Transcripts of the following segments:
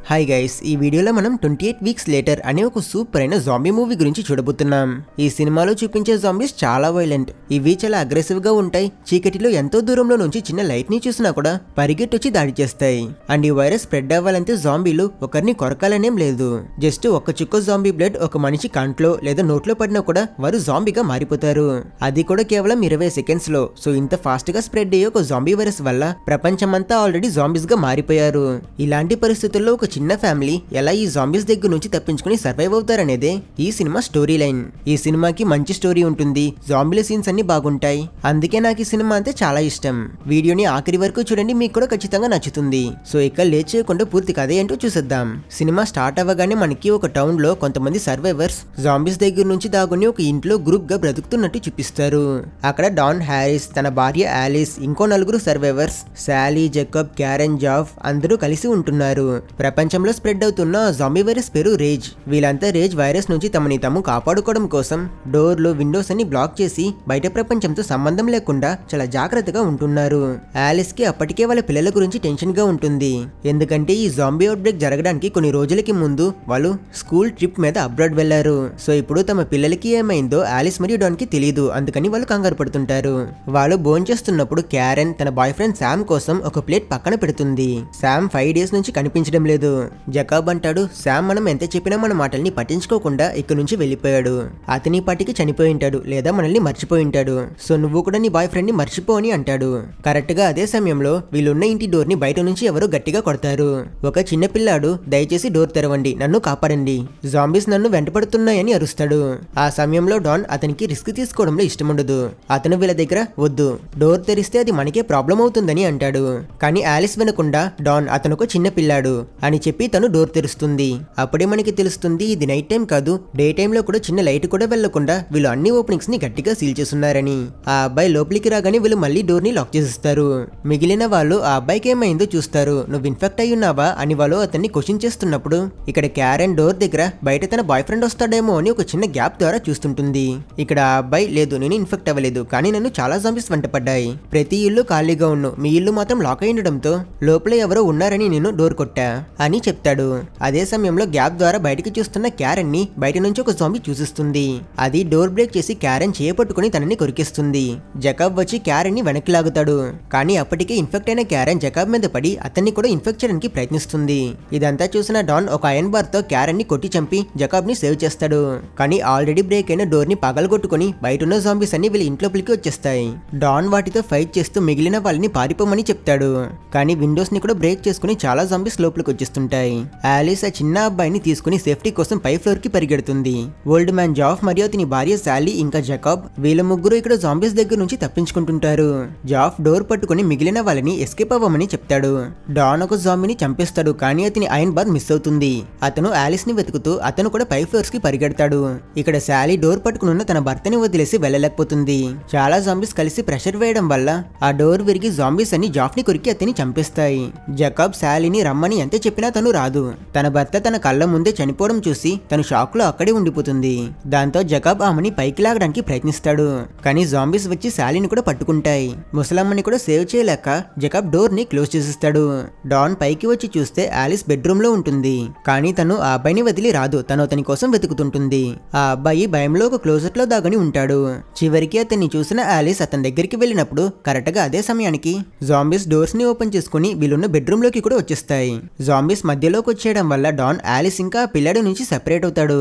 Hi guys, ఈ వీడియోలో మనం 28 వీక్స్ లేటర్ అనే ఒక సూపర్ అయిన జాంబీ మూవీ గురించి చూడబోతున్నాం. ఈ సినిమాలో చూపించే జాంబీస్ చాలా వైలెంట్. ఇవి చాలా అగ్రెసివ్ గా ఉంటాయి. చీకటిలో ఎంతో దూరంలో నుంచి చిన్న లైట్ ని చూసినా కూడా పరిగెట్టొచ్చి దాడి చేస్తాయి. అండ్ ఈ వైరస్ స్ప్రెడ్ అవ్వాలంటే జాంబీలు ఒకరిని కొరకాలనేం లేదు. జస్ట్ ఒక్క చుక్క జాంబీ బ్లడ్ ఒక మనిషి కంట్లో లేదా నోట్లో పడినా కూడా వారు జాంబీగా మారిపోతారు. అది కూడా కేవలం 20 సెకండ్స్ లో. సో ఇంత ఫాస్ట్ గా స్ప్రెడ్ అయ్యే ఒక జాంబీ వైరస్ వల్ల ప్రపంచమంతా ఆల్రెడీ జాంబీస్ గా మారిపోయారు. ఇలాంటి పరిస్థితుల్లో ఒక చిన్న ఫ్యామిలీ ఎలా ఈ జాంబీస్ దగ్గర నుంచి తప్పించుకుని సర్వైవ్ అవుతారనేదే ఈ సినిమా స్టోరీ లైన్. ఈ సినిమాకి మంచి స్టోరీ ఉంటుంది. జాంబీల సీన్స్ అన్ని బాగుంటాయి. అందుకే నాకు ఈ సినిమా అంటే చాలా ఇష్టం. వీడియోని ఆఖరి వరకు చూడండి, మీకు కూడా ఖచ్చితంగా నచ్చుతుంది. సో ఇక లేట్ చేయకుండా పూర్తి కథ ఏంటో చూసేద్దాం. సినిమా స్టార్ట్ అవ్వగానే మనకి ఒక టౌన్ లో కొంతమంది సర్వైవర్స్ జాంబీస్ దగ్గర నుంచి దాగుని ఒక ఇంట్లో గ్రూప్ గా బ్రతుకుతున్నట్టు చూపిస్తారు. అక్కడ డాన్ హ్యారిస్, తన భార్య ఆలిస్, ఇంకో నలుగురు సర్వైవర్స్ శాలీ, జేకబ్, క్యారెన్, జాఫ్ అందరూ కలిసి ఉంటున్నారు. ప్రపంచంలో స్ప్రెడ్ అవుతున్న జాంబీ వైరస్ పేరు రేజ్. వీళ్ళంతా రేజ్ వైరస్ నుంచి తమని తాము కాపాడుకోవడం కోసం డోర్లు, విండోస్ అన్ని బ్లాక్ చేసి బయట ప్రపంచంతో సంబంధం లేకుండా చాలా జాగ్రత్తగా ఉంటున్నారు. ఆలిస్ కి అప్పటికే వాళ్ళ పిల్లల గురించి టెన్షన్ గా ఉంటుంది. ఎందుకంటే ఈ జాంబీ అవుట్ బ్రేక్ జరగడానికి కొన్ని రోజులకి ముందు వాళ్ళు స్కూల్ ట్రిప్ మీద అబ్రాడ్ వెళ్లారు. సో ఇప్పుడు తమ పిల్లలకి ఏమైందో ఆలిస్ మరియు డాన్ కి తెలియదు. అందుకని వాళ్ళు కంగారు పడుతుంటారు. వాళ్ళు భోంచేస్తున్నప్పుడు క్యారెన్ తన బాయ్ ఫ్రెండ్ శామ్ కోసం ఒక ప్లేట్ పక్కన పెడుతుంది. శామ్ 5 డేస్ నుంచి కనిపించడం లేదు. జకాబ్ అంటాడు, శామ్ మనం ఎంత చెప్పినా మన మాటల్ని పట్టించుకోకుండా ఇక్కడ నుంచి వెళ్ళిపోయాడు. అతని పాటికి చనిపోయి ఉంటాడు లేదా మనల్ని మర్చిపోయి ఉంటాడు. సో నువ్వు కూడా నీ బాయ్ ఫ్రెండ్ ని మర్చిపో అని అంటాడు. కరెక్ట్ గా అదే సమయంలో వీళ్ళున్న ఇంటి డోర్ ని బయట నుంచి ఎవరో గట్టిగా కొడతారు. ఒక చిన్న పిల్లాడు దయచేసి డోర్ తెరవండి, నన్ను కాపాడండి, జాంబీస్ నన్ను వెంటపడుతున్నాయని అరుస్తాడు. ఆ సమయంలో డాన్ అతనికి రిస్క్ తీసుకోవడంలో ఇష్టం ఉండదు. అతను వీళ్ళ దగ్గర వద్దు, డోర్ తెరిస్తే అది మనకే ప్రాబ్లం అవుతుందని అంటాడు. కానీ ఆలిస్ వినకుండా డాన్ అతనుకు చిన్న పిల్లాడు అని చెప్పి తను డోర్ తెరుస్తుంది. అప్పుడే మనకి తెలుస్తుంది ఇది నైట్ టైం కాదు, డే టైం లో కూడా చిన్న లైట్ కూడా వెళ్లకుండా వీళ్ళు అన్ని ఓపెనింగ్స్ ని గట్టిగా సీల్ చేస్తున్నారని. ఆ అబ్బాయి లోపలికి రాగానే వీళ్ళు మళ్ళీ డోర్ ని లాక్ చేసిస్తారు. మిగిలిన వాళ్ళు ఆ అబ్బాయికి ఏమైందో చూస్తారు. నువ్వు ఇన్ఫెక్ట్ అయ్యున్నావా అని వాళ్ళు అతన్ని క్వశ్చన్ చేస్తున్నప్పుడు ఇక్కడ క్యారెన్ డోర్ దగ్గర బయట తన బాయ్ ఫ్రెండ్ వస్తాడేమో అని ఒక చిన్న గ్యాప్ ద్వారా చూస్తుంటుంది. ఇక్కడ ఆ అబ్బాయి లేదు, నేను ఇన్ఫెక్ట్ అవ్వలేదు, కానీ నన్ను చాలా జాంబీస్ వెంటపడ్డాయి. ప్రతి ఇల్లు ఖాళీగా ఉన్ను, మీ ఇల్లు మాత్రం లాక్ అయి ఉండడంతో లోపల ఎవరో ఉన్నారని నేను డోర్ కొట్టా అని చెప్తాడు. అదే సమయంలో గ్యాప్ ద్వారా బయటికి చూస్తున్న క్యారెన్ ని బయట నుంచి ఒక జాంబీ చూసిస్తుంది. అది డోర్ బ్రేక్ చేసి క్యారెన్ చేపట్టుకుని తనని కొరికిస్తుంది. జకాబ్ వచ్చి క్యారెన్ ని వెనక్కి లాగుతాడు. కానీ అప్పటికే ఇన్ఫెక్ట్ అయిన క్యారెన్ జకాబ్ మీద పడి అతన్ని కూడా ఇన్ఫెక్ట్ చేయడానికి ప్రయత్నిస్తుంది. ఇదంతా చూసిన డాన్ ఒక ఐరన్ బార్ తో క్యారెన్ ని కొట్టి చంపి జకాబ్ ని సేవ్ చేస్తాడు. కానీ ఆల్రెడీ బ్రేక్ అయిన డోర్ ని పగలగొట్టుకుని బయట ఉన్న జాంబీస్ అన్ని వీళ్ళ ఇంట్లోపలికి వచ్చేస్తాయి. డాన్ వాటితో ఫైట్ చేస్తూ మిగిలిన వాళ్ళని పారిపోమని చెప్తాడు. కానీ విండోస్ ని కూడా బ్రేక్ చేసుకుని చాలా జాంబీస్ లోపలికి వచ్చేస్తుంటాయి. ఆలిస్ ఆ చిన్న అబ్బాయిని తీసుకుని సేఫ్టీ కోసం పై ఫ్లోర్ కి పరిగెడుతుంది. ఓల్డ్ మ్యాన్ జాఫ్ మరియు అతని భార్య శాలీ ఇంకా జకాబ్ వీళ్ళ ముగ్గురు ఇక్కడ జాంబీస్ దగ్గర నుంచి తప్పించుకుంటుంటారు. జాఫ్ డోర్ పట్టుకుని మిగిలిన వాళ్ళని ఎస్కేప్ అవ్వమని చెప్తాడు. డాన్ ఒక జాంబీని చంపేస్తాడు, కానీ అతని ఐరన్ బార్ మిస్ అవుతుంది. అతను ఆలిస్ ని వెతుకుతూ అతను కూడా పై ఫ్లోర్స్ కి పరిగెడతాడు. ఇక్కడ శాలీ డోర్ పట్టుకున్న తన భర్తని వదిలేసి వెళ్ళలేకపోతుంది. చాలా జాంబీస్ కలిసి ప్రెషర్ వేయడం వల్ల ఆ డోర్ విరిగి జాంబీస్ అన్ని జాఫ్ ని కొరికి అతన్ని చంపేస్తాయి. జకాబ్ శాలీని రమ్మని ఎంత చెప్పినా తను రాదు. తన భర్త తన కళ్ళ ముందే చనిపోవడం చూసి తను షాక్ లో అక్కడే ఉండిపోతుంది. దాంతో జకాబ్ ఆమెని పైకి లాగడానికి ప్రయత్నిస్తాడు. కానీ జాంబీస్ వచ్చి శాలీని కూడా పట్టుకుంటాయి. ముసలమ్మని కూడా సేవ్ చేయలేక జకాబ్ డోర్ ని క్లోజ్ చేసిస్తాడు. డాన్ పైకి వచ్చి చూస్తే ఆలిస్ బెడ్రూమ్ లో ఉంటుంది. కానీ తను ఆ అబ్బాయిని వదిలి రాదు. తను అతని కోసం వెతుకుతుంటుంది. ఆ అబ్బాయి భయంలో ఒక క్లోజెట్ లో దాగని ఉంటాడు. చివరికి అతన్ని చూసిన ఆలిస్ అతని దగ్గరికి వెళ్ళినప్పుడు కరెక్ట్ గా అదే సమయానికి జాంబీస్ డోర్స్ ని ఓపెన్ చేసుకుని వీళ్ళున్న బెడ్రూమ్ లోకి కూడా వచ్చేస్తాయి. జాంబీస్ మధ్యలోకి వచ్చేయడం వల్ల డాన్ ఆలిస్ ఇంకా పిల్లడి నుంచి సెపరేట్ అవుతాడు.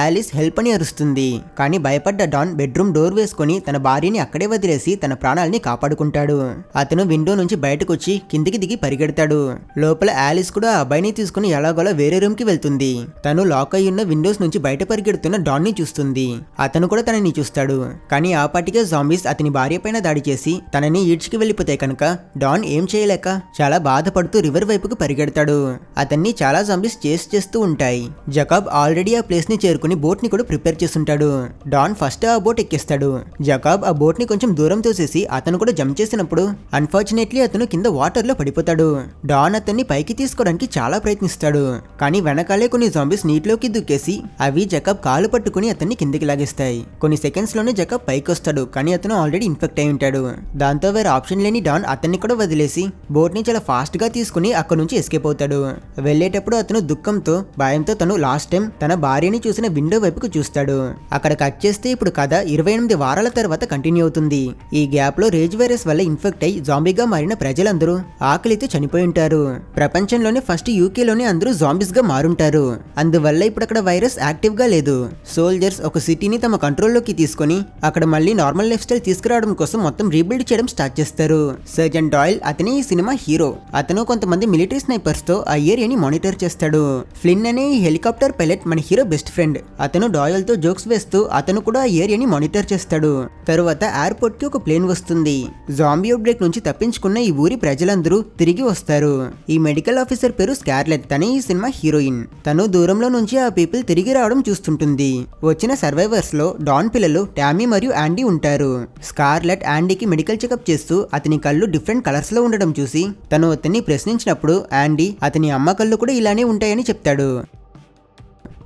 ఆలిస్ హెల్ప్ అని అరుస్తుంది. కానీ భయపడ్డ డాన్ బెడ్రూమ్ డోర్ వేసుకుని తన భార్యని అక్కడే వదిలేసి తన ప్రాణాలని కాపాడుకుంటాడు. అతను విండో నుంచి బయటకు వచ్చి కిందికి దిగి పరిగెడతాడు. లోపల ఆలిస్ కూడా ఆ అబ్బాయిని తీసుకుని ఎలాగోలా వేరే రూమ్ కి వెళ్తుంది. తను లాక్ అయి ఉన్న విండోస్ నుంచి బయట పరిగెడుతున్న డాన్ ని చూస్తుంది. అతను కూడా తనని చూస్తాడు. కానీ ఆ పాటికే జాంబీస్ అతని భార్య పైన దాడి చేసి తనని ఈడ్చుకి వెళ్ళిపోతే కనుక డాన్ ఏం చేయలేక చాలా బాధపడుతూ రివర్ వైపుకు పరిగెడతాడు. అతన్ని చాలా జాంబీస్ చేస్తూ ఉంటాయి. జకాబ్ ఆల్రెడీ ఆ ప్లేస్ ని చేరుకుని బోట్ ని కూడా ప్రిపేర్ చేస్తుంటాడు. డాన్ ఫస్ట్ ఆ బోట్ ఎక్కిస్తాడు. జకాబ్ ఆ బోట్ ని కొంచెం దూరం తోసేసి అతను కూడా జంప్ చేసినప్పుడు అన్ఫార్చునేట్లీ అతను కింద వాటర్ లో పడిపోతాడు. డాన్ అతన్ని పైకి తీసుకోవడానికి చాలా ప్రయత్నిస్తాడు. కానీ వెనకాలే కొన్ని జాంబీస్ నీటిలోకి దూకేసి అవి జకాబ్ కాలు పట్టుకుని అతన్ని కిందికి లాగేస్తాయి. కొన్ని సెకండ్స్ లోనే జకాబ్ పైకి వస్తాడు. కానీ అతను ఆల్రెడీ ఇన్ఫెక్ట్ అయి ఉంటాడు. దాంతో వేరే ఆప్షన్ లేని డాన్ అతన్ని కూడా వదిలేసి బోట్ ని చాలా ఫాస్ట్ గా తీసుకుని అక్కడ నుంచి ఎస్కేప్ అవుతాడు. వెళ్లేటప్పుడు అతను దుఃఖంతో భయంతో తను లాస్ట్ టైం తన భార్యని చూసిన విండో వైపుకు చూస్తాడు. అక్కడ కట్ చేస్తే ఇప్పుడు కథ 28 వారాల తర్వాత కంటిన్యూ అవుతుంది. ఈ గ్యాప్ లో రేజ్ వైరస్ వల్ల ఇన్ఫెక్ట్ అయి జాంబీగా మారిన ప్రజలందరూ ఆకలితో చనిపోయి ఉంటారు. ప్రపంచంలోనే ఫస్ట్ యూకేలోనే అందరూ జాంబీస్ గా మారుంటారు. అందువల్ల ఇప్పుడు అక్కడ వైరస్ యాక్టివ్ గా లేదు. సోల్జర్స్ ఒక సిటీని తమ కంట్రోల్లోకి తీసుకొని అక్కడ మళ్ళీ నార్మల్ లైఫ్ స్టైల్ తీసుకురావడం కోసం మొత్తం రీబిల్డ్ చేయడం స్టార్ట్ చేస్తారు. సర్జన్ డాయిల్ అతనే ఈ సినిమా హీరో. అతను కొంతమంది మిలిటరీ స్నైపర్స్ తో ఆ ఏరియాని మానిటర్ చేస్తాడు. ఫ్లిన్ అనే ఈ హెలికాప్టర్ పైలట్ మన హీరో బెస్ట్ ఫ్రెండ్. అతను డాయల్ తో జోక్స్ వేస్తూ అతను కూడా ఆ ఏరియాని మానిటర్ చేస్తాడు. తరువాత ఎయిర్పోర్ట్ కి ఒక ప్లేన్ వస్తుంది. జాంబీ అవుట్ బ్రేక్ నుంచి తప్పించుకున్న ఈ ఊరి ప్రజలందరూ తిరిగి వస్తారు. ఈ మెడికల్ ఆఫీసర్ పేరు స్కార్లెట్. తనే ఈ సినిమా హీరోయిన్. తను దూరంలో నుంచి ఆ పీపుల్ తిరిగి రావడం చూస్తుంటుంది. వచ్చిన సర్వైవర్స్ లో డాన్ పిల్లలు టామీ మరియు యాండీ ఉంటారు. స్కార్లెట్ యాండీకి మెడికల్ చెకప్ చేస్తూ అతని కళ్ళు డిఫరెంట్ కలర్స్ లో ఉండడం చూసి తను అతన్ని ప్రశ్నించినప్పుడు యాండీ అతని అమ్మ కళ్ళు కూడా ఇలానే ఉంటాయని చెప్తాడు.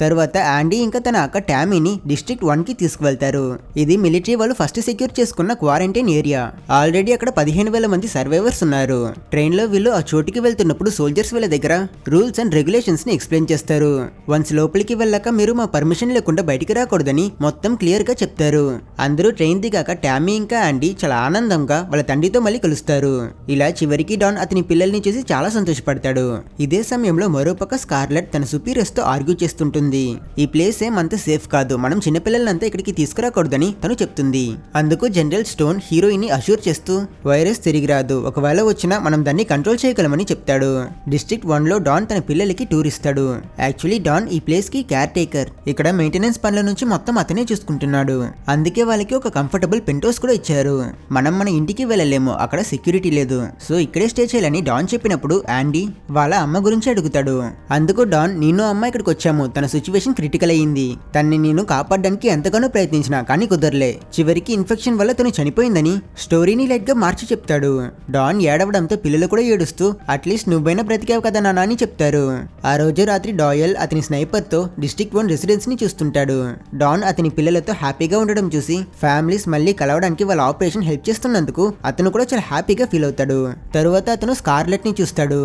తర్వాత యాండీ ఇంకా తన అక్క టామీని డిస్ట్రిక్ట్ 1 కి తీసుకువెళ్తారు. ఇది మిలిటరీ వాళ్ళు ఫస్ట్ సెక్యూర్ చేసుకున్న క్వారంటైన్ ఏరియా. ఆల్రెడీ అక్కడ 15,000 మంది సర్వైవర్స్ ఉన్నారు. ట్రైన్ లో వీళ్ళు ఆ చోటుకి వెళ్తున్నప్పుడు సోల్జర్స్ వీళ్ళ దగ్గర రూల్స్ అండ్ రెగ్యులేషన్స్ ని ఎక్స్ప్లెయిన్ చేస్తారు. వన్స్ లోపలికి వెళ్ళాక మీరు మా పర్మిషన్ లేకుండా బయటికి రాకూడదని మొత్తం క్లియర్ గా చెప్తారు. అందరూ ట్రైన్ దిగాక టామీ ఇంకా యాండీ చాలా ఆనందంగా వాళ్ళ తండ్రితో మళ్ళీ కలుస్తారు. ఇలా చివరికి డాన్ అతని పిల్లల్ని చూసి చాలా సంతోషపడతాడు. ఇదే సమయంలో మరోపక్క స్కార్లెట్ తన సుపీరియర్స్ తో ఆర్గ్యూ చేస్తుంటుంది. ఈ ప్లేస్ ఏమంత సేఫ్ కాదు, మనం చిన్నపిల్లలంతా ఇక్కడికి తీసుకురాకూడదని తను చెప్తుంది. అందుకు జనరల్ స్టోన్ హీరోయిన్ ని అష్యూర్ చేస్తూ వైరస్ తిరిగి రాదు, ఒకవేళ వచ్చినా మనం దాన్ని కంట్రోల్ చేయగలమని చెప్తాడు. డిస్ట్రిక్ట్ 1 లో డాన్ తన పిల్లలకి టూర్ ఇస్తాడు. యాక్చువల్లీ డాన్ ఈ ప్లేస్ కి కేర్ టేకర్. ఇక్కడ మెయింటెనెన్స్ పనుల నుంచి మొత్తం అతనే చూసుకుంటున్నాడు. అందుకే వాళ్ళకి ఒక కంఫర్టబుల్ పెంటోస్ కూడా ఇచ్చారు. మనం మన ఇంటికి వెళ్ళలేము, అక్కడ సెక్యూరిటీ లేదు, సో ఇక్కడే స్టే చేయాలని డాన్ చెప్పినప్పుడు యాండీ వాళ్ళ అమ్మ గురించి అడుగుతాడు. అందుకు డాన్ నేను అమ్మ ఇక్కడికి వచ్చాము, తన సిచ్యువేషన్ క్రిటికల్ అయ్యింది, తన్ని నేను కాపాడడానికి ఎంతగానో ప్రయత్నించినా కానీ కుదరలే, చివరికి ఇన్ఫెక్షన్ వల్ల తను చనిపోయిందని స్టోరీని లైట్ గా మార్చి చెప్తాడు. డాన్ ఏడవడంతో పిల్లలు కూడా ఏడుస్తూ అట్లీస్ట్ నువ్వైనా బ్రతికావు కదా నాన్న అని చెప్తారు. ఆ రోజు రాత్రి డాయల్ అతని స్నైపర్ తో డిస్ట్రిక్ట్ 1 రెసిడెన్స్ ని చూస్తుంటాడు. డాన్ అతని పిల్లలతో హ్యాపీగా ఉండడం చూసి ఫ్యామిలీస్ మళ్ళీ కలవడానికి వాళ్ళ ఆపరేషన్ హెల్ప్ చేస్తున్నందుకు అతను కూడా చాలా హ్యాపీగా ఫీల్ అవుతాడు. తరువాత అతను స్కార్లెట్ ని చూస్తాడు.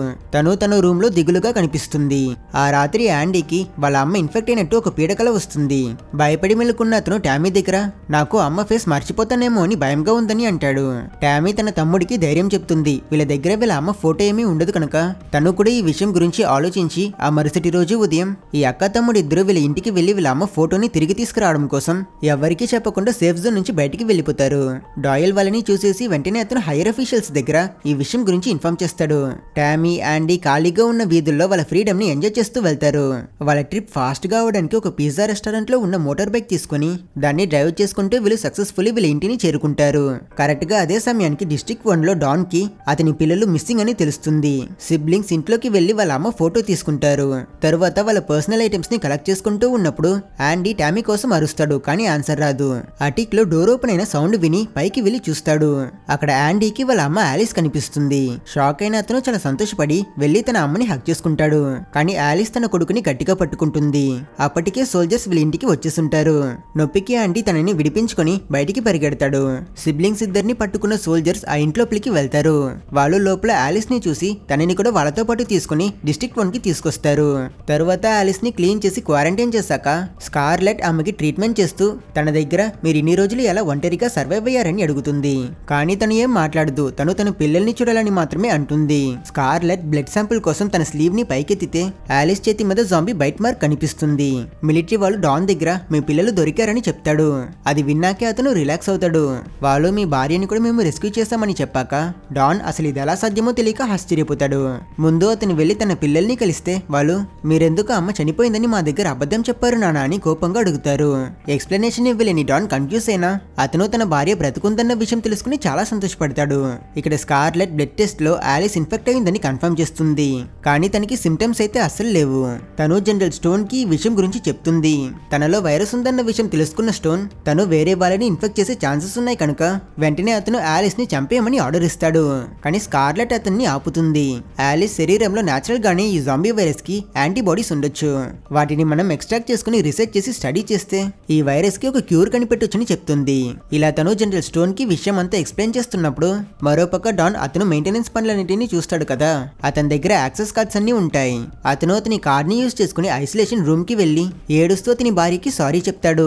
తన రూమ్ లో దిగులుగా కనిపిస్తుంది. ఆ రాత్రి యాండీకి వాళ్ళ అమ్మ ఇన్ఫెక్ట్ అయినట్టు ఒక పీడకల వస్తుంది. భయపడి మెలుకున్న అతను టామీ దగ్గర నాకు అమ్మ ఫేస్ మర్చిపోతానేమో అని భయంగా ఉందని అంటాడు. టామీ తన తమ్ముడికి ధైర్యం చెప్తుంది. వీళ్ళ దగ్గర వీళ్ళ అమ్మ ఫోటో ఏమీ ఉండదు కనుక తను కూడా ఈ విషయం గురించి ఆలోచించి ఆ మరుసటి రోజు ఉదయం ఈ అక్క తమ్ముడు ఇద్దరు వీళ్ళ ఇంటికి వెళ్లి వీళ్ళ అమ్మ ఫోటోని తిరిగి తీసుకురావడం కోసం ఎవరికీ చెప్పకుండా సేఫ్ జోన్ నుంచి బయటికి వెళ్లిపోతారు. డాయల్ వాళ్ళని చూసేసి వెంటనే అతను హైయర్ అఫీషియల్స్ దగ్గర ఈ విషయం గురించి ఇన్ఫార్మ్ చేస్తాడు. టామీ యాండీ ఖాళీగా ఉన్న వీధుల్లో వాళ్ళ ఫ్రీడమ్ ని ఎంజాయ్ చేస్తూ వెళ్తారు. వాళ్ళ ట్రిప్ ఫాస్ట్ గా అవడానికి ఒక పిజ్జా రెస్టారెంట్ లో ఉన్న మోటార్ బైక్ తీసుకుని దాన్ని డ్రైవ్ చేసుకుంటూ వీళ్ళు సక్సెస్ఫుల్లీ వీళ్ళ ఇంటిని చేరుకుంటారు. కరెక్ట్ గా అదే సమయానికి డిస్ట్రిక్ట్ 1 లో డాన్ కి అతని పిల్లలు మిస్సింగ్ అని తెలుస్తుంది. సిబ్లింగ్స్ ఇంట్లోకి వెళ్లి వాళ్ళ అమ్మ ఫోటో తీసుకుంటారు. తరువాత వాళ్ళ పర్సనల్ ఐటమ్స్ ని కలెక్ట్ చేసుకుంటూ ఉన్నప్పుడు యాండీ టామీ కోసం అరుస్తాడు, కానీ ఆన్సర్ రాదు. అటిక్ లో డోర్ ఓపెన్ అయిన సౌండ్ విని పైకి వెళ్లి చూస్తాడు. అక్కడ యాండీకి వాళ్ళ అమ్మ ఆలిస్ కనిపిస్తుంది. షాక్ అయిన అతను చాలా సంతోషపడి వెళ్లి తన అమ్మని హక్ చేసుకుంటాడు. కానీ ఆలిస్ తన కొడుకుని గట్టిగా పట్టుకుంటుంది. అప్పటికే సోల్జర్స్ వీళ్ళ ఇంటికి వచ్చేస్తుంటారు. నొప్పికి యాండీ తనని విడిపించుకొని బయటికి పరిగెడతాడు. సిబ్లింగ్స్ ఇద్దరిని పట్టుకున్న సోల్జర్స్ ఆ ఇంట్లోపలికి వెళ్తారు. వాళ్ళు లోపల ఆలిస్ ని చూసి తనని కూడా వాళ్ళతో పాటు తీసుకుని డిస్ట్రిక్ట్ 1 కి తీసుకొస్తారు. తరువాత ఆలిస్ ని క్లీన్ చేసి క్వారంటైన్ చేశాక స్కార్లెట్ ఆమెకి ట్రీట్మెంట్ చేస్తూ తన దగ్గర మీరు ఇన్ని రోజులు ఎలా ఒంటరిగా సర్వైవ్ అయ్యారని అడుగుతుంది. కానీ తను ఏం మాట్లాడదు. తన పిల్లల్ని చూడాలని మాత్రమే అంటుంది. స్కార్లెట్ బ్లడ్ శాంపుల్ కోసం తన స్లీవ్ ని పైకెత్తితే ఆలిస్ చేతి మీద జాంబీ బైట్ మార్క్ కనిపిస్తుంది. మిలిటరీ వాళ్ళు డాన్ దగ్గర మీ పిల్లలు దొరికారని చెప్తాడు. అది విన్నాకే అతను రిలాక్స్ అవుతాడు. వాళ్ళు మీ భార్యని కూడా మేము రెస్క్యూ చేస్తామని చెప్పాక డాన్ అసలు ఇది ఎలా సాధ్యమో తెలియక ఆశ్చర్యపోతాడు. ముందు అతను వెళ్లి తన పిల్లల్ని కలిస్తే వాళ్ళు మీరెందుకు అమ్మ చనిపోయిందని మా దగ్గర అబద్ధం చెప్పారు నాన్న అని కోపంగా అడుగుతారు. ఎక్స్ప్లెనేషన్ ఇవ్వలేని డాన్ కన్ఫ్యూజ్ అయినా అతను తన భార్య బ్రతుకుందన్న విషయం తెలుసుకుని చాలా సంతోషపడతాడు. ఇక్కడ స్కార్లెట్ బ్లడ్ టెస్ట్ లో ఆలిస్ ఇన్ఫెక్ట్ అయిందని కన్ఫర్మ్ చేస్తుంది. కానీ తనకి సిమ్టమ్స్ అయితే అస్సలు లేవు. తను జనరల్ స్టోన్ కి కి ఈ విషయం గురించి చెప్తుంది. తనలో వైరస్ ఉందన్న విషయం తెలుసుకున్న స్టోన్ తను వేరే వాళ్ళని ఇన్ఫెక్ట్ చేసే ఛాన్సెస్ ఉన్నాయి కనుక వెంటనే అతను ఆలిస్ ని చంపేయమని ఆర్డర్ ఇస్తాడు. కానీ స్కార్లెట్ అతన్ని ఆపుతుంది. ఆలిస్ శరీరంలో నేచురల్ గానే ఈ జాంబీ వైరస్ కి యాంటీబాడీస్ ఉండొచ్చు. వాటిని మనం ఎక్స్ట్రాక్ట్ చేసుకుని రీసెర్చ్ చేసి స్టడీ చేస్తే ఈ వైరస్ కి ఒక క్యూర్ కనిపెట్టొచ్చని చెప్తుంది. ఇలా తను జనరల్ స్టోన్ కి విషయం అంతా ఎక్స్ప్లెయిన్ చేస్తున్నప్పుడు మరోపక్క డాన్ అతను మెయింటెనెన్స్ పనులన్నింటినీ చూస్తాడు కదా, అతని దగ్గర యాక్సెస్ కార్డ్స్ అన్ని ఉంటాయి. అతను అతని కార్డ్ ని యూజ్ చేసుకుని ఐసోలేషన్ రూమ్ కి వెళ్లి ఏడుస్తూ అతని భార్యకి సారీ చెప్తాడు.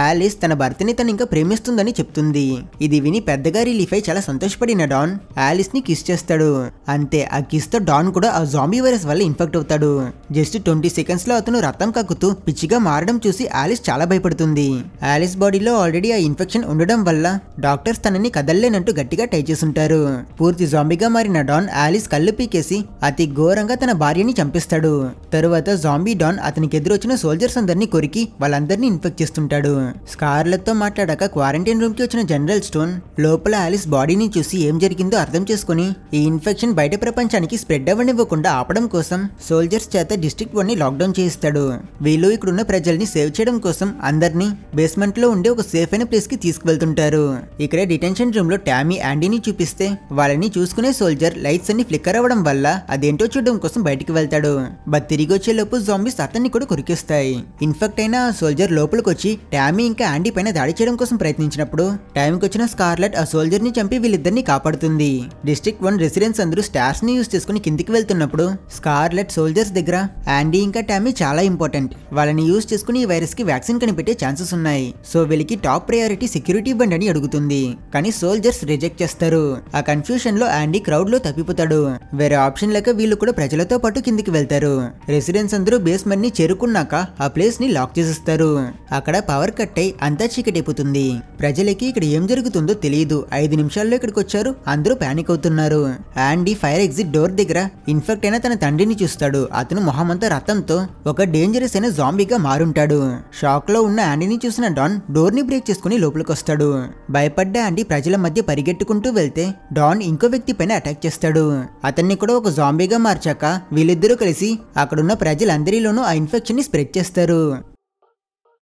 ఆలిస్ తన భర్తని తను ఇంకా ప్రేమిస్తుందని చెప్తుంది. ఇది విని పెద్దగా రిలీఫ్ అయి చాలా సంతోషపడిన డాన్ ఆలిస్ ని కిస్ చేస్తాడు. అంతే, ఆ కిస్ తో డాన్ కూడా ఆ జాంబీ వైరస్ వల్ల ఇన్ఫెక్ట్ అవుతాడు. జస్ట్ 20 సెకండ్స్ లో అతను రక్తం కక్కుతూ పిచ్చిగా మారడం చూసి ఆలిస్ చాలా భయపడుతుంది. ఆలిస్ బాడీలో ఆల్రెడీ ఆ ఇన్ఫెక్షన్ ఉండడం వల్ల డాక్టర్స్ తనని కదల్లేనంటూ గట్టిగా టై చేసుంటారు. పూర్తి జాంబీగా మారిన డాన్ ఆలిస్ కళ్ళు పీకేసి అతి ఘోరంగా తన భార్యని చంపేస్తాడు. తరువాత జాంబీ డాన్ అతనికి ఎదురొచ్చిన సోల్జర్స్ అందరినీ కొరికి వాళ్ళందరినీ ఇన్ఫెక్ట్ చేస్తుంటాడు. స్కార్లెట్ తో మాట్లాడాక క్వారంటైన్ రూమ్ కి వచ్చిన జనరల్ స్టోన్ లోపల ఆలిస్ బాడీని చూసి ఏం జరిగిందో అర్థం చేసుకుని ఈ ఇన్ఫెక్షన్ బయట ప్రపంచానికి స్ప్రెడ్ అవ్వనివ్వకుండా ఆపడం కోసం సోల్జర్స్ చేత డిస్ట్రిక్ట్ 1 ని లాక్డౌన్ చేయిస్తాడు. వీళ్ళు ఇక్కడున్న ప్రజల్ని సేవ్ చేయడం కోసం అందరినీ బేస్మెంట్ లో ఉండే ఒక సేఫ్ అయిన ప్లేస్ కి తీసుకువెళ్తుంటారు. ఇక్కడ డిటెన్షన్ రూమ్ లో టామీ యాండీని చూపిస్తే వాళ్ళని చూసుకునే సోల్జర్ లైట్స్ అన్ని ఫ్లిక్కర్ అవ్వడం వల్ల అదేంటో చూడడం కోసం బయటికి వెళ్తాడు. బట్ తిరిగి వచ్చే లోపు జాంబీస్ అతన్ని కూడా కొరికేస్తాయి. ఇన్ఫెక్ట్ అయిన సోల్జర్ లోపలికి వచ్చి టామీ ఇంకా యాండీ పైన దాడి చేయడం కోసం ప్రయత్నించినప్పుడు టైంకి వచ్చిన స్కార్లెట్ ఆ సోల్జర్ ని చంపి వీళ్ళిద్దరిని కాపాడుతుంది. డిస్ట్రిక్ట్ 1 రెసిడెంట్స్ అందరూ స్టార్స్ ని యూజ్ చేసుకుని కిందికి వెళ్తున్నప్పుడు స్కార్లెట్ సోల్జర్స్ దగ్గర యాండీ ఇంకా టామీ చాలా ఇంపార్టెంట్, వాళ్ళని యూజ్ చేసుకుని ఈ వైరస్ కి వ్యాక్సిన్ కనిపెట్టే ఛాన్సెస్ ఉన్నాయి, సో వీళ్ళకి టాప్ ప్రయారిటీ సెక్యూరిటీ ఇవ్వండి అని అడుగుతుంది. కానీ సోల్జర్స్ రిజెక్ట్ చేస్తారు. ఆ కన్ఫ్యూషన్ లో యాండీ క్రౌడ్ లో తప్పిపోతాడు. వేరే ఆప్షన్ లేక వీళ్ళు కూడా ప్రజలతో పాటు కిందికి వెళ్తారు. రెసిడెంట్స్ అందరూ బేస్మెంట్ ని చేరుకున్నాక ఆ ప్లేస్ ని లాక్ చేసేస్తారు. అక్కడ పవర్ కట్ అయి అంతా చీకటైపోతుంది. ప్రజలకి ఇక్కడ ఏం జరుగుతుందో తెలియదు. 5 నిమిషాల్లో ఇక్కడికి వచ్చారు, అందరూ పానిక్ అవుతున్నారు. యాండీ ఫైర్ ఎగ్జిట్ డోర్ దగ్గర ఇన్ఫెక్ట్ అయిన తన తండ్రిని చూస్తాడు. అతను మొహమంతా రక్తంతో ఒక డేంజరస్ అయిన జాంబీగా మారుంటాడు. షాక్ లో ఉన్న యాండీని చూసిన డాన్ డోర్ ని బ్రేక్ చేసుకుని లోపలికి వస్తాడు. భయపడ్డ యాండీ ప్రజల మధ్య పరిగెట్టుకుంటూ వెళ్తే డాన్ ఇంకో వ్యక్తి పైన అటాక్ చేస్తాడు. అతన్ని కూడా ఒక జాంబీగా మార్చాక వీళ్ళిద్దరూ కలిసి అక్కడున్న ప్రజలందరిలోనూ ఆ ఇన్ఫెక్షన్ ని స్ప్రెడ్ చేస్తారు.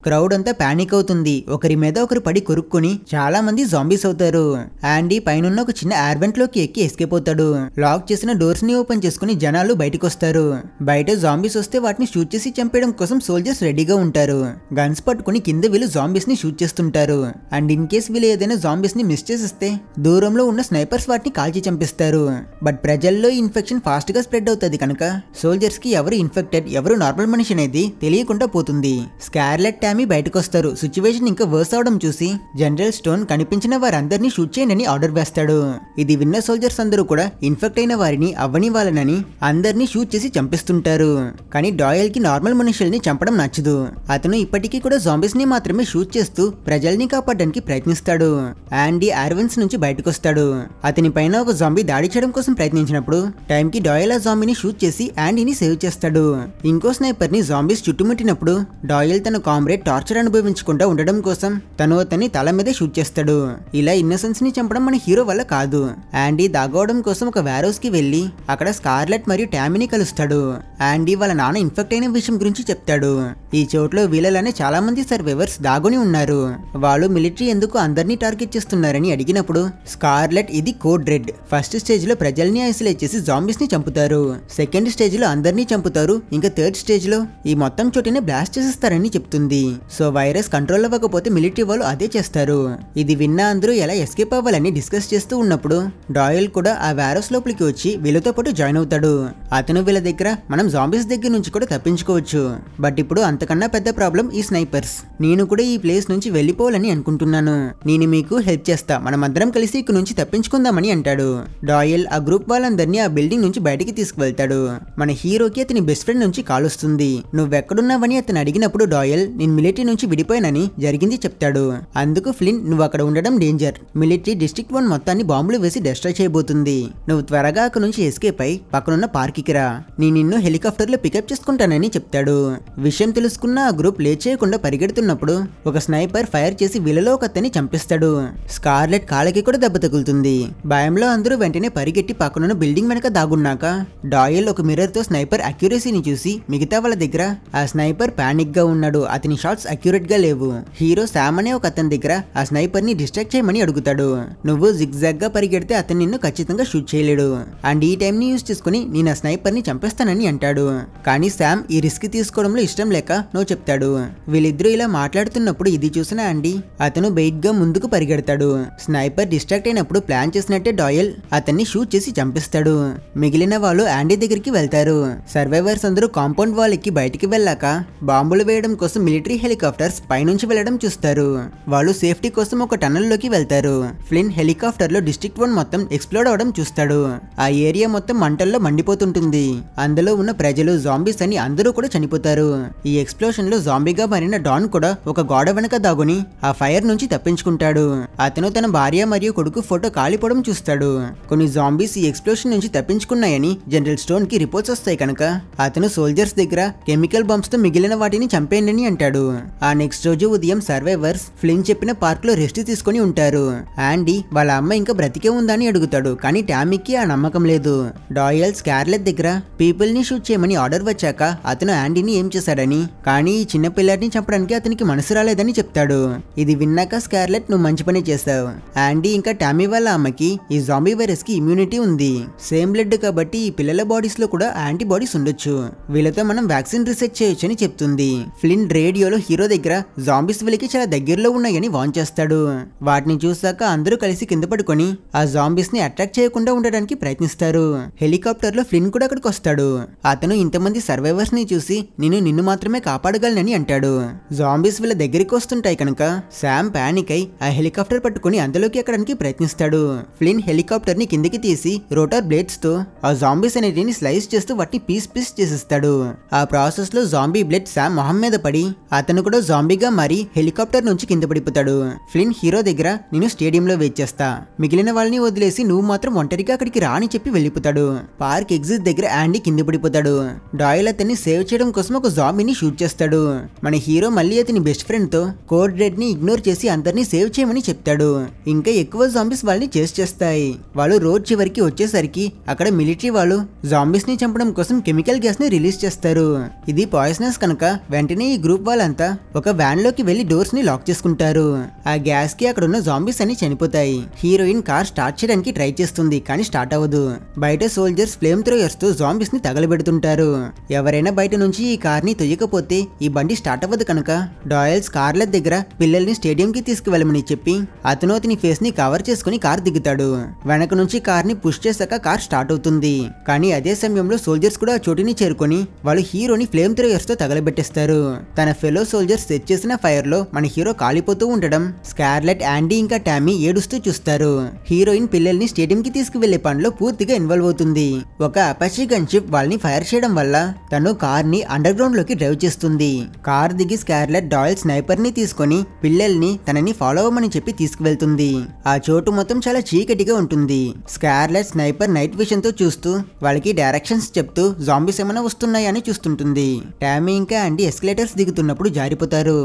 క్రౌడ్ అంతా పానిక్ అవుతుంది. ఒకరి మీద ఒకరు పడి కొరుక్కుని చాలా మంది జాంబీస్ అవుతారు. యాండీ పైనున్న ఒక చిన్న ఎయిర్ వెంట్ లోకి ఎక్కి ఎస్కేప్ అవుతాడు. లాక్ చేసిన డోర్స్ ని ఓపెన్ చేసుకుని జనాలు బయటకు వస్తారు. బయట జాంబీస్ వస్తే వాటిని షూట్ చేసి చంపేయడం కోసం సోల్జర్స్ రెడీగా ఉంటారు. గన్స్ పట్టుకుని కింద వీళ్ళు జాంబీస్ ని షూట్ చేస్తుంటారు. అండ్ ఇన్ కేస్ వీళ్ళు ఏదైనా జాంబీస్ ని మిస్ చేసేస్తే దూరంలో ఉన్న స్నైపర్స్ వాటిని కాల్చి చంపిస్తారు. బట్ ప్రజల్లో ఇన్ఫెక్షన్ ఫాస్ట్ గా స్ప్రెడ్ అవుతుంది కనుక సోల్జర్స్ కి ఎవరు ఇన్ఫెక్టెడ్ ఎవరు నార్మల్ మనిషి అనేది తెలియకుండా పోతుంది. స్కార్లెట్ టామీ బయటకు వస్తారు. సిచ్యువేషన్ ఇంకా వర్స్ అవడం చూసి జనరల్ స్టోన్ కనిపించిన వారందరినీ షూట్ చేయండి ఆర్డర్ వేస్తాడు. ఇది విన్న సోల్జర్స్ అందరూ కూడా ఇన్ఫెక్ట్ అయిన వారిని అవ్వని వాళ్ళని అందరినీ షూట్ చేసి చంపిస్తుంటారు. కానీ డాయల్ కి నార్మల్ మనుషుల్ని చంపడం నచ్చదు. అతను ఇప్పటికీ కూడా జాంబీస్ ని మాత్రమే షూట్ చేస్తూ ప్రజల్ని కాపాడడానికి ప్రయత్నిస్తాడు. యాండీ ఆర్వెన్స్ నుంచి బయటకు వస్తాడు. అతని పైన ఒక జాంబీ దాడి చేయడం కోసం ప్రయత్నించినప్పుడు టైంకి డాయల్ ఆ జాంబీని షూట్ చేసి యాండీని సేవ్ చేస్తాడు. ఇంకో స్నైపర్ ని జాంబీస్ చుట్టుముట్టినప్పుడు డాయల్ తన కామ్రేడ్ టార్చర్ అనుభవించకుండా ఉండడం కోసం తను అతన్ని తల మీద షూట్ చేస్తాడు. ఇలా ఇన్నసెన్స్ ని చంపడం మన హీరో వల్ల కాదు. యాండీ దాగోవడం కోసం ఒక వ్యారోస్ కి వెళ్లి అక్కడ స్కార్లెట్ మరియు టామీని కలుస్తాడు. యాండీ వాళ్ళ నాన్న ఇన్ఫెక్ట్ అయిన విషయం గురించి చెప్తాడు. ఈ చోట్లో వీళ్ళలానే చాలా మంది సర్వైవర్స్ దాగుని ఉన్నారు. వాళ్ళు మిలిటరీ ఎందుకు అందరినీ టార్గెట్ చేస్తున్నారని అడిగినప్పుడు స్కార్లెట్ ఇది కోడ్ రెడ్. ఫస్ట్ స్టేజ్ లో ప్రజల్ని ఐసోలేట్ చేసి జాంబీస్ ని చంపుతారు. సెకండ్ స్టేజ్ లో అందరినీ చంపుతారు. ఇంకా థర్డ్ స్టేజ్ లో ఈ మొత్తం చోటిని బ్లాస్ట్ చేసేస్తారని చెప్తుంది. సో వైరస్ కంట్రోల్ అవ్వకపోతే మిలిటరీ వాళ్ళు అదే చేస్తారు. ఇది విన్నా అందరూ ఎలా ఎస్కేప్ అవ్వాలని డిస్కస్ చేస్తూ ఉన్నప్పుడు డాయల్ కూడా ఆ వైరస్ లోపలికి వచ్చి వీళ్ళతో పాటు జాయిన్ అవుతాడు. అతను వీళ్ళ దగ్గర మనం జాంబీస్ దగ్గర నుంచి కూడా తప్పించుకోవచ్చు, బట్ ఇప్పుడు అంతకన్నా పెద్ద ప్రాబ్లం ఈ స్నైపర్స్. నేను కూడా ఈ ప్లేస్ నుంచి వెళ్ళిపోవాలని అనుకుంటున్నాను, నేను మీకు హెల్ప్ చేస్తా, మనమందరం కలిసి ఇక్కడ నుంచి తప్పించుకుందామని అంటాడు. డాయల్ ఆ గ్రూప్ వాళ్ళందరినీ ఆ బిల్డింగ్ నుంచి బయటికి తీసుకువెళ్తాడు. మన హీరోకి అతని బెస్ట్ ఫ్రెండ్ నుంచి కాల్ వస్తుంది. నువ్వెక్కడున్నావని అతను అడిగినప్పుడు డాయల్ నేను మిలిటరీ నుంచి విడిపోయానని జరిగింది చెప్తాడు. అందుకు ఫ్లిన్ నువ్వు అక్కడ ఉండడం డేంజర్, మిలిటరీ డిస్ట్రిక్ట్ 1 మొత్తాన్ని బాంబులు వేసి డిస్ట్రాయ్ చేయబోతుంది, నువ్వు త్వరగా అక్కడ నుంచి ఎస్కేప్ అయి పక్కనున్న పార్క్ కి రా, నేను నిన్ను హెలికాప్టర్ లో పికప్ చేసుకుంటానని చెప్తాడు. విషయం తెలుసు తెలుసుకున్న ఆ గ్రూప్ లేట్ చేయకుండా పరిగెడుతున్నప్పుడు ఒక స్నైపర్ ఫైర్ చేసి వీళ్ళలో ఒక అతన్ని చంపిస్తాడు. స్కార్లెట్ కాళ్ళకి కూడా దెబ్బ తగులుతుంది. భయంలో అందరూ వెంటనే పరిగెట్టి పక్కనున్న బిల్డింగ్ వెనక దాగున్నాక డాయల్ ఒక మిర్రర్ తో స్నైపర్ అక్యురసీని చూసి మిగతా వాళ్ళ దగ్గర ఆ స్నైపర్ పానిక్ గా ఉన్నాడు, అతని షాట్స్ అక్యురేట్ గా లేవు. హీరో శామ్ అనే ఒక అతని దగ్గర ఆ స్నైపర్ ని డిస్ట్రాక్ట్ చేయమని అడుగుతాడు. నువ్వు జిగ్జాగ్ గా పరిగెడితే అతను నిన్ను ఖచ్చితంగా షూట్ చేయలేడు, అండ్ ఈ టైం ని యూజ్ చేసుకుని నేను ఆ స్నైపర్ ని చంపేస్తానని అంటాడు. కానీ శామ్ ఈ రిస్క్ తీసుకోవడంలో ఇష్టం లేక నో చెప్తాడు. వీళ్ళిద్దరూ ఇలా మాట్లాడుతున్నప్పుడు ఇది చూసిన ఆండీ అతను బెయిట్ గా ముందుకు పరిగెడతాడు. స్నైపర్ డిస్ట్రాక్ట్ అయినప్పుడు ప్లాన్ చేసినట్టే డాయల్ అతన్ని షూట్ చేసి చంపిస్తాడు. మిగిలిన వాళ్ళు ఆండీ దగ్గరికి వెళ్తారు. సర్వైవర్స్ అందరూ కాంపౌండ్ వాల్ ఎక్కి బయటికి వెళ్ళాక బాంబులు వేయడం కోసం మిలిటరీ హెలికాప్టర్స్ పైనుంచి వెళ్లడం చూస్తారు. వాళ్ళు సేఫ్టీ కోసం ఒక టనల్ లోకి వెళ్తారు. ఫ్లిన్ హెలికాప్టర్ లో డిస్ట్రిక్ట్ 1 మొత్తం ఎక్స్ప్లోడ్ అవడం చూస్తాడు. ఆ ఏరియా మొత్తం మంటల్లో మండిపోతుంటుంది. అందులో ఉన్న ప్రజలు జాంబీస్ అని అందరూ కూడా చనిపోతారు. ఈ ఎక్స్ప్లోషన్ లో జాంబీగా మారిన డాన్ కూడా ఒక గోడ వెనక దాగుని ఆ ఫైర్ నుంచి తప్పించుకుంటాడు. అతను తన భార్య మరియు కొడుకు ఫోటో కాలిపోవడం చూస్తాడు. కొన్ని జాంబీస్ ఈ ఎక్స్ప్లోషన్ నుంచి తప్పించుకున్నాయని జనరల్ స్టోన్ కి రిపోర్ట్స్ వస్తాయి కనుక అతను సోల్జర్స్ దగ్గర కెమికల్ బంప్స్ తో మిగిలిన వాటిని చంపేయండి అంటాడు. ఆ నెక్స్ట్ రోజు ఉదయం సర్వైవర్స్ ఫ్లిన్ చెప్పిన పార్క్ లో రెస్ట్ తీసుకుని ఉంటారు. ఆండీ వాళ్ళ అమ్మ ఇంకా బ్రతికే ఉందని అడుగుతాడు, కానీ టామీకి ఆ నమ్మకం లేదు. డాయల్ స్కార్లెట్ దగ్గర పీపుల్ ని షూట్ చేయమని ఆర్డర్ వచ్చాక అతను ఆండీని ఏం చేశాడని, కానీ ఈ చిన్న పిల్లాడిని చంపడానికి అతనికి మనసు రాలేదని చెప్తాడు. ఇది విన్నాక స్కార్లెట్ నువ్వు మంచి పని చేస్తావు. ఆండీ ఇంకా టామీ వాళ్ళ అమ్మకి ఈ జాంబీ వైరస్ కి ఇమ్యూనిటీ ఉంది. సేమ్ బ్లడ్ కాబట్టి ఈ పిల్లల బాడీస్ లో కూడా యాంటీబాడీస్ ఉండొచ్చు. వీళ్ళతో మనం వ్యాక్సిన్ రీసెర్చ్ చేయొచ్చు అని చెప్తుంది. ఫ్లిన్ రేడియోలో హీరో దగ్గర జాంబీస్ వీళ్ళకి చాలా దగ్గరలో ఉన్నాయని వార్న్ చేస్తాడు. వాటిని చూసాక అందరూ కలిసి కింద పడుకొని ఆ జాంబీస్ ని అట్రాక్ట్ చేయకుండా ఉండడానికి ప్రయత్నిస్తారు. హెలికాప్టర్ లో ఫ్లిన్ కూడా అక్కడికి వస్తాడు. అతను ఇంతమంది సర్వైవర్స్ ని చూసి నేను నిన్ను మాత్రమే కాపాడగలనని అంటాడు. జాంబీస్ వీళ్ళ దగ్గరికి వస్తుంటాయి కనుక శామ్ పానిక్ అయి ఆ హెలికాప్టర్ పట్టుకుని అందులోకి ఎక్కడానికి ప్రయత్నిస్తాడు. ఫ్లిన్ హెలికాప్టర్ ని కిందికి తీసి రోటర్ బ్లేడ్స్ తో ఆ జాంబీస్ అనేటిని స్లైస్ చేస్తూ వాటిని పీస్ పీస్ చేసిస్తాడు. ఆ ప్రాసెస్ లో జాంబీ బ్లడ్ శామ్ మొహం మీద పడి అతను కూడా జాంబీగా మారి హెలికాప్టర్ నుంచి కింద పడిపోతాడు. ఫ్లిన్ హీరో దగ్గర నేను స్టేడియంలో వెయిట్ చేస్తా, మిగిలిన వాళ్ళని వదిలేసి నువ్వు మాత్రం ఒంటరిగా అక్కడికి రా అని చెప్పి వెళ్ళిపోతాడు. పార్క్ ఎగ్జిట్ దగ్గర ఆండీ కింద పడిపోతాడు. డాయల్ అతన్ని సేవ్ చేయడం కోసం ఒక జాంబీని షూట్ చేస్తాడు. మన హీరో మళ్ళీ అతని బెస్ట్ ఫ్రెండ్ తో కోడ్ రెడ్ ని ఇగ్నోర్ చేసి అందరినీ సేవ్ చేయమని చెప్తాడు. ఇంకా ఎక్కువ జాంబీస్ వాళ్ళని చేస్ చేస్తాయి. వాళ్ళు రోడ్ చివరికి వచ్చేసరికి అక్కడ మిలిటరీ వాళ్ళు జాంబీస్ ని చంపడం కోసం కెమికల్ గ్యాస్ ని రిలీజ్ చేస్తారు. ఇది పాయిజనస్ కనుక వెంటనే ఈ గ్రూప్ వాళ్ళంతా ఒక వ్యాన్ లోకి వెళ్లి డోర్స్ ని లాక్ చేసుకుంటారు. ఆ గ్యాస్ కి అక్కడ ఉన్న జాంబీస్ అని చనిపోతాయి. హీరోయిన్ కార్ స్టార్ట్ చేయడానికి ట్రై చేస్తుంది, కానీ స్టార్ట్ అవ్వదు. బయట సోల్జర్స్ ఫ్లేమ్ థ్రోయర్స్ తో జాంబీస్ ని తగలబెడుతుంటారు. ఎవరైనా బయట నుంచి ఈ కార్ ని తొయ్యకపోతే ఈ బండి స్టార్ట్ అవ్వదు కనుక డాయల్ స్కార్లెట్ దగ్గర పిల్లల్ని స్టేడియం కి తీసుకువెళ్ళమని చెప్పి అతను అతని ఫేస్ ని కవర్ చేసుకుని కార్ దిగుతాడు. వెనక నుంచి కార్ ని పుష్ చేశాక కార్ స్టార్ట్ అవుతుంది. కానీ అదే సమయంలో సోల్జర్స్ కూడా ఆ చోటుని చేరుకొని వాళ్ళు హీరోని ఫ్లేమ్ థ్రోయర్స్ తో తగలబెట్టేస్తారు. తన ఫెలో సోల్జర్స్ సెట్ చేసిన ఫైర్ లో మన హీరో కాలిపోతూ ఉండడం స్కార్లెట్, ఆండీ ఇంకా టామీ ఏడుస్తూ చూస్తారు. హీరోయిన్ పిల్లల్ని స్టేడియం కి తీసుకువెళ్లే పనిలో పూర్తిగా ఇన్వాల్వ్ అవుతుంది. ఒక అపాచీ గన్ షిప్ వాళ్ళని ఫైర్ చేయడం వల్ల తను కార్ ని అండర్ గ్రౌండ్ లోకి డ్రైవ్ చేస్తుంది. కార్ దిగి స్కార్లెట్ డాయల్ స్నైపర్ ని తీసుకొని పిల్లల్ని తనని ఫాలో అవ్వమని చెప్పి తీసుకువెళ్తుంది. ఆ చోటు మొత్తం చాలా చీకటిగా ఉంటుంది. స్కార్లెట్ స్నైపర్ నైట్ విజన్ తో చూస్తూ వాళ్ళకి డైరెక్షన్స్ చెప్తూ జాంబీస్ ఏమైనా వస్తున్నాయని చూస్తుంటుంది. టామీ ఇంకా ఆండీ ఎస్కలేటర్స్ దిగుతున్నప్పుడు జారిపోతారు.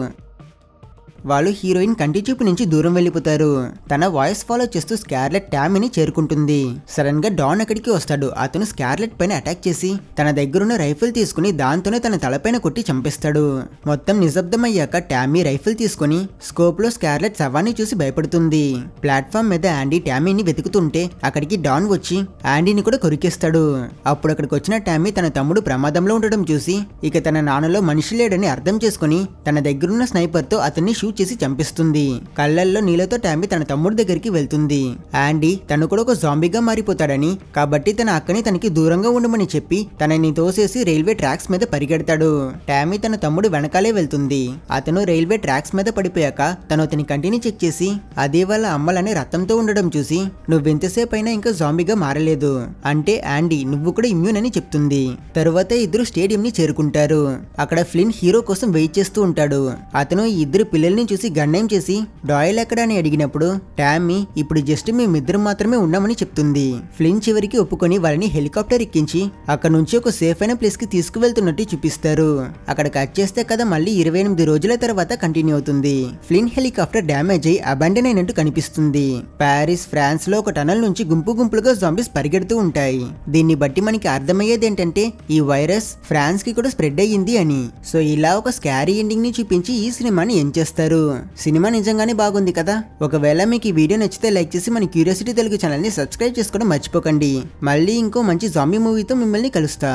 వాళ్ళు హీరోయిన్ కంటి చూపు నుంచి దూరం వెళ్ళిపోతారు. తన వాయిస్ ఫాలో చేస్తూ స్కార్లెట్ టామీని చేరుకుంటుంది. సడన్ గా డాన్ అక్కడికి వస్తాడు. అతను స్కార్లెట్ పైన అటాక్ చేసి తన దగ్గరున్న రైఫిల్ తీసుకుని దాంతోనే తన తలపైన కొట్టి చంపేస్తాడు. మొత్తం నిశ్శబ్దమయ్యాక టామీ రైఫిల్ తీసుకుని స్కోప్ లో స్కార్లెట్ శవాన్ని చూసి భయపడుతుంది. ప్లాట్ఫామ్ మీద ఆండీ టామీని వెతుకుతుంటే అక్కడికి డాన్ వచ్చి ఆండీని కూడా కొరికేస్తాడు. అప్పుడు అక్కడికి వచ్చిన టామీ తన తమ్ముడు ప్రమాదంలో ఉండడం చూసి ఇక తన నాన్నలో మనిషి లేడని అర్థం చేసుకుని తన దగ్గరున్న స్నైపర్ తో అతన్ని షూట్ చేసి చంపిస్తుంది. కళ్ళల్లో నీళ్ళతో టామీ తన తమ్ముడి దగ్గరికి వెళ్తుంది. ఆండీ తను కూడా ఒక జాంబీగా మారిపోతాడని, కాబట్టి తన అక్కని తనకి దూరంగా ఉండమని చెప్పి తనని తోసేసి రైల్వే ట్రాక్స్ మీద పరిగెడతాడు. టామీ తన తమ్ముడు వెనకాలే వెళ్తుంది. అతను రైల్వే ట్రాక్స్ మీద పడిపోయాక తను అతని కంటిని చెక్ చేసి అదే వాళ్ళ అమ్మలని రక్తంతో ఉండడం చూసి నువ్వెంతసేపు అయినా ఇంకా జాంబీగా మారలేదు అంటే ఆండీ నువ్వు కూడా ఇమ్యూన్ అని చెప్తుంది. తరువాత ఇద్దరు స్టేడియం ని చేరుకుంటారు. అక్కడ ఫ్లిన్ హీరో కోసం వెయిట్ చేస్తూ ఉంటాడు. అతను ఈ ఇద్దరు పిల్లల్ని ని చూసి గన్నేం చేసి డాయల్ ఎక్కడ అని అడిగినప్పుడు టామీ ఇప్పుడు జస్ట్ మేమిద్దరం మాత్రమే ఉన్నామని చెప్తుంది. ఫ్లిన్ చివరికి ఒప్పుకొని వాళ్ళని హెలికాప్టర్ ఎక్కించి అక్కడ నుంచి ఒక సేఫ్ అయిన ప్లేస్ కి తీసుకువెళ్తున్నట్టు చూపిస్తారు. అక్కడ కట్ చేస్తే కథ మళ్ళీ 28 రోజుల తర్వాత కంటిన్యూ అవుతుంది. ఫ్లిన్ హెలికాప్టర్ డ్యామేజ్ అయి అబాండన్ అయినట్టు కనిపిస్తుంది. పారిస్, ఫ్రాన్స్ లో ఒక టనల్ నుంచి గుంపులుగా జాంబీస్ పరిగెడుతూ ఉంటాయి. దీన్ని బట్టి మనకి అర్థమయ్యేది ఏంటంటే ఈ వైరస్ ఫ్రాన్స్ కి కూడా స్ప్రెడ్ అయ్యింది అని. సో ఇలా ఒక స్కారీ ఎండింగ్ ని చూపించి ఈ సినిమాని ఏం చేస్తారు. సినిమా నిజంగానే బాగుంది కదా. ఒకవేళ మీకు ఈ వీడియో నచ్చితే లైక్ చేసి మన క్యూరియాసిటీ తెలుగు ఛానల్ ని సబ్స్క్రైబ్ చేసుకోవడం మర్చిపోకండి. మళ్ళీ ఇంకో మంచి జాంబీ మూవీతో మిమ్మల్ని కలుస్తా.